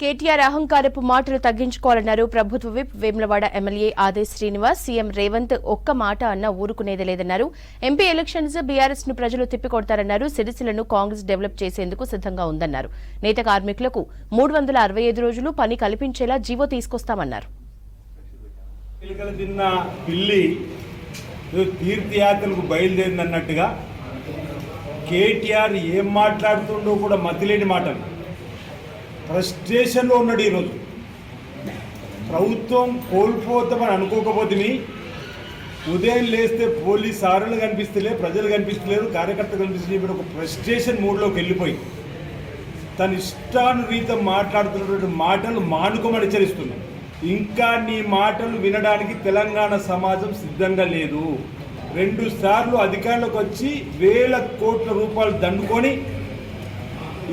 కేటీఆర్ అహంకారపు మాటలు తగ్గించుకోవాలన్నారు ప్రభుత్వ whip Vemulawada MLA Adesh Srinivas. CM Revanth ఒక్క మాట అన్నా ఊరుకునేది లేదన్నారు. ఎంపీ ఎలక్షన్స్ బీఆర్ఎస్ ను ప్రజలు తిప్పికొడతారన్నారు. సిరిసిల్లను కాంగ్రెస్ డెవలప్ చేసేందుకు సిద్ధంగా ఉందన్నారు. నేత కార్మికులకు 365 రోజులు పని కల్పించేలా జీవో తీసుకొస్తామన్నారు. తీర్థయాత్రలకు బయలుదేరిందన్నట్టుగా కేటీఆర్ ఏం మాట్లాడుతుండో కూడా మతిలేని మాటలు. ఫ్రస్ట్రేషన్లో ఉన్నాడు. ఈరోజు ప్రభుత్వం కోల్పోతామని అనుకోకపోతే ఉదయం లేస్తే పోలీస్ సారులు కనిపిస్తలే, ప్రజలు కనిపిస్తలేరు, కార్యకర్తలు కనిపిస్తలేదు. ఒక ఫ్రస్ట్రేషన్ మూడ్లోకి వెళ్ళిపోయి తన ఇష్టానురీతం మాట్లాడుతున్నటువంటి మాటలు మానుకోమని హెచ్చరిస్తున్నాం. ఇంకా నీ మాటలు వినడానికి తెలంగాణ సమాజం సిద్ధంగా లేదు. 2 సార్లు అధికారంలోకి వచ్చి వేల కోట్ల రూపాయలు దండుకొని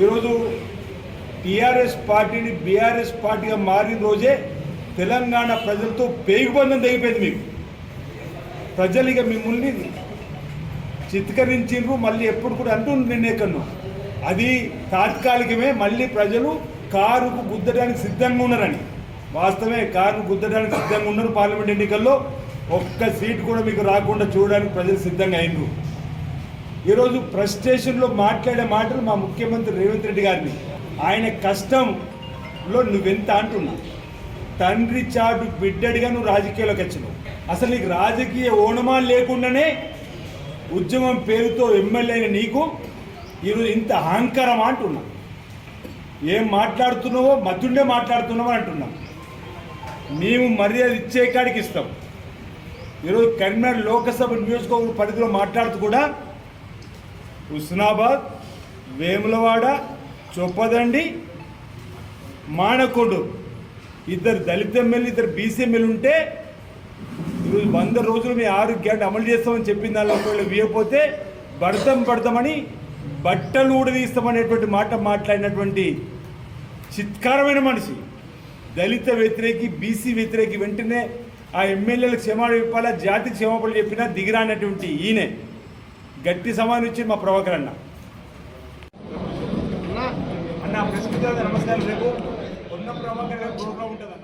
ఈరోజు టీఆర్ఎస్ పార్టీని బీఆర్ఎస్ పార్టీగా మారిన రోజే తెలంగాణ ప్రజలతో పేగుబంధం తెగిపోయింది. మీకు ప్రజలు ఇక మిమ్మల్ని చిత్కరించిండ్రు. మళ్ళీ ఎప్పుడు కూడా అంటుంది నిన్నేకన్ను అది తాత్కాలికమే. మళ్ళీ ప్రజలు కారుకు గుద్దడానికి సిద్ధంగా ఉన్నారని. వాస్తవమే, కారును గుద్దడానికి సిద్ధంగా ఉన్నారు. పార్లమెంట్ ఎన్నికల్లో ఒక్క సీటు కూడా మీకు రాకుండా చూడడానికి ప్రజలు సిద్ధంగా అయినరు. ఈరోజు ఫ్రస్ట్రేషన్లో మాట్లాడే మాటలు మా ముఖ్యమంత్రి రేవంత్ రెడ్డి గారిని ఆయన కష్టంలో నువ్వెంత అంటున్నా. తండ్రి చాటు బిడ్డడిగా నువ్వు రాజకీయాల్లోకి వచ్చినావు. అసలు నీకు రాజకీయ ఓనమా లేకుండానే ఉద్యమం పేరుతో ఎమ్మెల్యే అయిన నీకు ఈరోజు ఇంత అహంకారమా అంటున్నా. ఏం మాట్లాడుతున్నావో మతుండే మాట్లాడుతున్నావో అంటున్నాం. మేము మర్యాద ఇచ్చే కాడికి ఇస్తాం. ఈరోజు కరీంనగర్ లోకసభ నియోజకవర్గ పరిధిలో మాట్లాడుతూ కూడా హుస్నాబాద్, వేములవాడ, చొప్పదండి, మానకొండు 2 దళిత ఎమ్మెల్యే 2 బీసీ ఎమ్మెల్యే ఉంటే ఈరోజు 100 రోజులు మీ 6 గ్యారెంటీ అమలు చేస్తామని చెప్పిన దానిలో ఒకవేళ వీయపోతే పడతామని బట్టలు ఊడదీస్తామనేటువంటి మాట మాట్లాడినటువంటి చిత్కారమైన మనిషి. దళిత వ్యతిరేకి, బీసీ వ్యతిరేకి. వెంటనే ఆ ఎమ్మెల్యేలకు క్షమాపణ చెప్పాలా, జాతికి క్షమాపణ చెప్పినా దిగిరానటువంటి ఈయనే గట్టి సమానం ఇచ్చి మా ప్రభాకర్ అన్న ప్రెస్ నమస్కారం. రేపు ఉన్న ప్రభాకర్ గారి ప్రోగ్రాం ఉంటుంది.